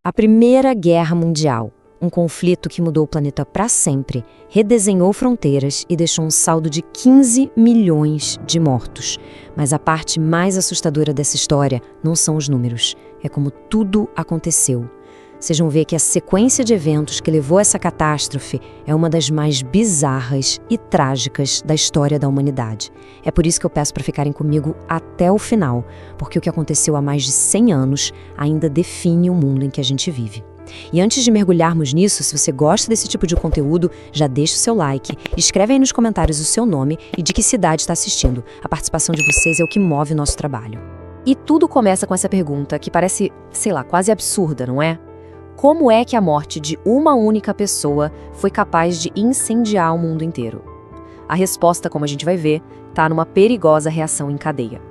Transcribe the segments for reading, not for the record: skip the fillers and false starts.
A Primeira Guerra Mundial, um conflito que mudou o planeta para sempre, redesenhou fronteiras e deixou um saldo de 15 milhões de mortos. Mas a parte mais assustadora dessa história não são os números, é como tudo aconteceu. Vocês vão ver que a sequência de eventos que levou a essa catástrofe é uma das mais bizarras e trágicas da história da humanidade. É por isso que eu peço para ficarem comigo até o final, porque o que aconteceu há mais de 100 anos ainda define o mundo em que a gente vive. E antes de mergulharmos nisso, se você gosta desse tipo de conteúdo, já deixa o seu like, escreve aí nos comentários o seu nome e de que cidade está assistindo. A participação de vocês é o que move o nosso trabalho. E tudo começa com essa pergunta que parece, quase absurda, não é? Como é que a morte de uma única pessoa foi capaz de incendiar o mundo inteiro? A resposta, como a gente vai ver, está numa perigosa reação em cadeia.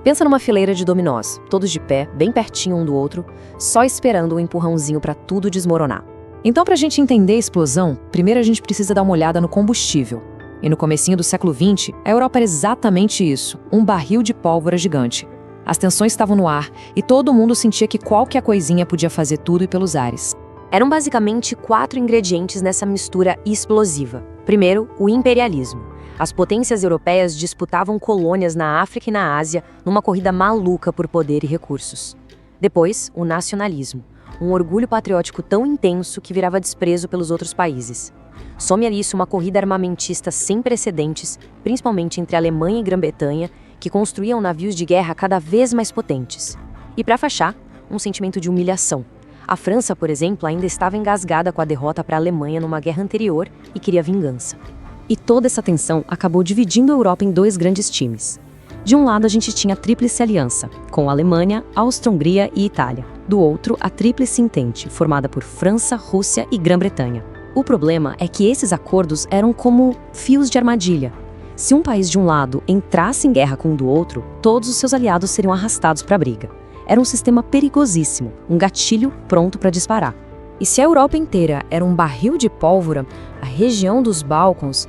Pensa numa fileira de dominós, todos de pé, bem pertinho um do outro, só esperando um empurrãozinho para tudo desmoronar. Então, para a gente entender a explosão, primeiro a gente precisa dar uma olhada no combustível. E no comecinho do século XX, a Europa era exatamente isso, um barril de pólvora gigante. As tensões estavam no ar e todo mundo sentia que qualquer coisinha podia fazer tudo e pelos ares. Eram basicamente 4 ingredientes nessa mistura explosiva. Primeiro, o imperialismo. As potências europeias disputavam colônias na África e na Ásia numa corrida maluca por poder e recursos. Depois, o nacionalismo. Um orgulho patriótico tão intenso que virava desprezo pelos outros países. Some a isso uma corrida armamentista sem precedentes, principalmente entre Alemanha e Grã-Bretanha, que construíam navios de guerra cada vez mais potentes. E para fechar, um sentimento de humilhação. A França, por exemplo, ainda estava engasgada com a derrota para a Alemanha numa guerra anterior e queria vingança. E toda essa tensão acabou dividindo a Europa em 2 grandes times. De um lado a gente tinha a Tríplice Aliança, com a Alemanha, Áustria-Hungria e Itália. Do outro, a Tríplice Entente, formada por França, Rússia e Grã-Bretanha. O problema é que esses acordos eram como fios de armadilha. Se um país de um lado entrasse em guerra com o do outro, todos os seus aliados seriam arrastados para a briga. Era um sistema perigosíssimo, um gatilho pronto para disparar. E se a Europa inteira era um barril de pólvora, a região dos Balcãs,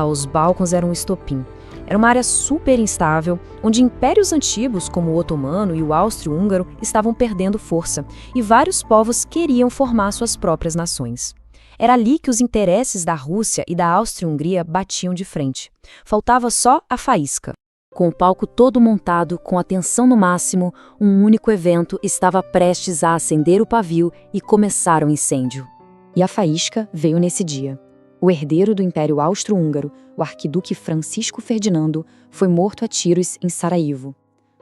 os Balcãs eram um estopim. Era uma área super instável, onde impérios antigos, como o otomano e o áustrio-húngaro, estavam perdendo força, e vários povos queriam formar suas próprias nações. Era ali que os interesses da Rússia e da Áustria-Hungria batiam de frente. Faltava só a faísca. Com o palco todo montado, com a tensão no máximo, um único evento estava prestes a acender o pavio e começar o incêndio. E a faísca veio nesse dia. O herdeiro do Império Austro-Húngaro, o arquiduque Francisco Ferdinando, foi morto a tiros em Sarajevo.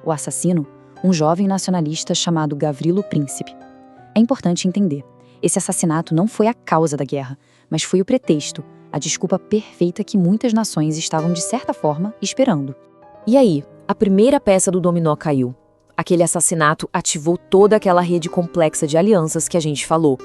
O assassino, um jovem nacionalista chamado Gavrilo Príncipe. É importante entender. Esse assassinato não foi a causa da guerra, mas foi o pretexto, a desculpa perfeita que muitas nações estavam, de certa forma, esperando. E aí, a primeira peça do dominó caiu. Aquele assassinato ativou toda aquela rede complexa de alianças que a gente falou.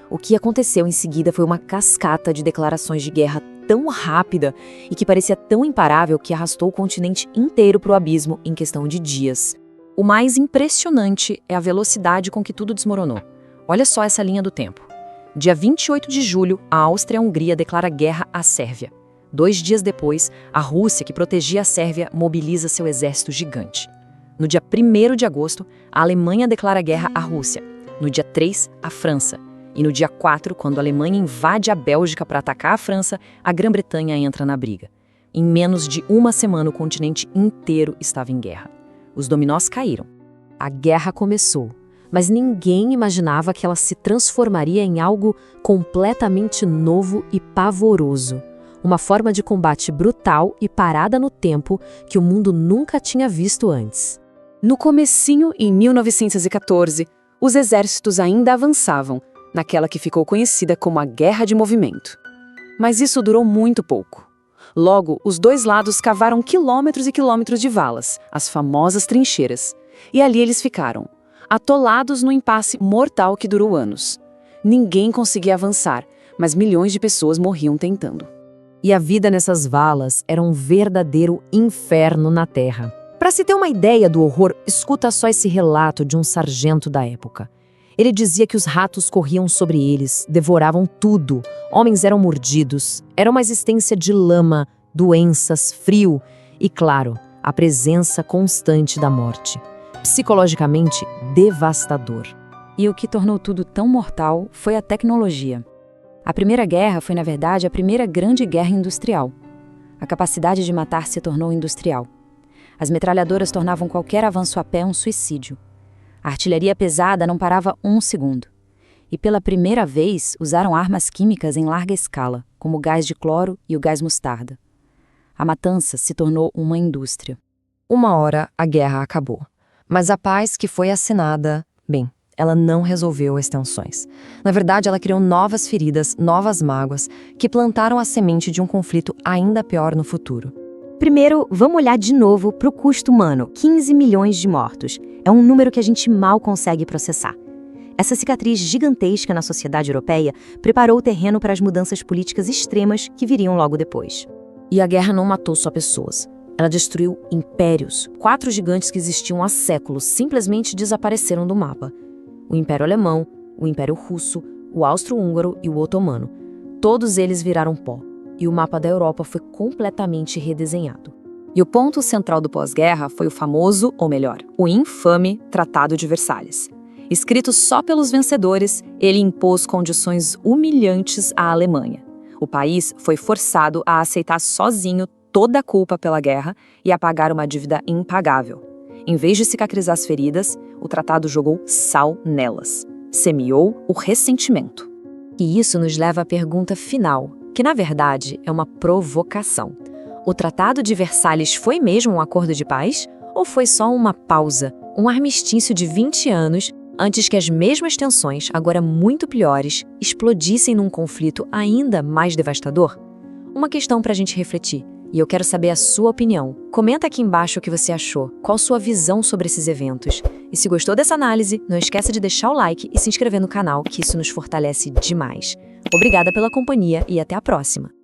O que aconteceu em seguida foi uma cascata de declarações de guerra tão rápida e que parecia tão imparável que arrastou o continente inteiro para o abismo em questão de dias. O mais impressionante é a velocidade com que tudo desmoronou. Olha só essa linha do tempo. Dia 28 de julho, a Áustria-Hungria declara guerra à Sérvia. 2 dias depois, a Rússia, que protegia a Sérvia, mobiliza seu exército gigante. No dia 1º de agosto, a Alemanha declara guerra à Rússia. No dia 3, a França. E no dia 4, quando a Alemanha invade a Bélgica para atacar a França, a Grã-Bretanha entra na briga. Em menos de uma semana, o continente inteiro estava em guerra. Os dominós caíram. A guerra começou. Mas ninguém imaginava que ela se transformaria em algo completamente novo e pavoroso. Uma forma de combate brutal e parada no tempo que o mundo nunca tinha visto antes. No comecinho, em 1914, os exércitos ainda avançavam, naquela que ficou conhecida como a Guerra de Movimento. Mas isso durou muito pouco. Logo, os 2 lados cavaram quilômetros e quilômetros de valas, as famosas trincheiras. E ali eles ficaram, atolados no impasse mortal que durou anos. Ninguém conseguia avançar, mas milhões de pessoas morriam tentando. E a vida nessas valas era um verdadeiro inferno na terra. Para se ter uma ideia do horror, escuta só esse relato de um sargento da época. Ele dizia que os ratos corriam sobre eles, devoravam tudo, homens eram mordidos, era uma existência de lama, doenças, frio e, claro, a presença constante da morte. Psicologicamente devastador. E o que tornou tudo tão mortal foi a tecnologia. A Primeira Guerra foi, na verdade, a primeira grande guerra industrial. A capacidade de matar se tornou industrial. As metralhadoras tornavam qualquer avanço a pé um suicídio. A artilharia pesada não parava um segundo. E pela primeira vez usaram armas químicas em larga escala, como o gás de cloro e o gás mostarda. A matança se tornou uma indústria. Uma hora a guerra acabou. Mas a paz que foi assinada, bem, ela não resolveu as tensões. Na verdade, ela criou novas feridas, novas mágoas, que plantaram a semente de um conflito ainda pior no futuro. Primeiro, vamos olhar de novo para o custo humano, 15 milhões de mortos. É um número que a gente mal consegue processar. Essa cicatriz gigantesca na sociedade europeia preparou o terreno para as mudanças políticas extremas que viriam logo depois. E a guerra não matou só pessoas. Ela destruiu impérios. 4 gigantes que existiam há séculos simplesmente desapareceram do mapa. O Império Alemão, o Império Russo, o Austro-Húngaro e o Otomano. Todos eles viraram pó. E o mapa da Europa foi completamente redesenhado. E o ponto central do pós-guerra foi o famoso, ou melhor, o infame Tratado de Versalhes. Escrito só pelos vencedores, ele impôs condições humilhantes à Alemanha. O país foi forçado a aceitar sozinho toda a culpa pela guerra e a pagar uma dívida impagável. Em vez de cicatrizar as feridas, o tratado jogou sal nelas. Semeou o ressentimento. E isso nos leva à pergunta final, que na verdade é uma provocação. O Tratado de Versalhes foi mesmo um acordo de paz? Ou foi só uma pausa, um armistício de 20 anos antes que as mesmas tensões, agora muito piores, explodissem num conflito ainda mais devastador? Uma questão para a gente refletir, e eu quero saber a sua opinião. Comenta aqui embaixo o que você achou, qual sua visão sobre esses eventos. E se gostou dessa análise, não esqueça de deixar o like e se inscrever no canal, que isso nos fortalece demais. Obrigada pela companhia e até a próxima!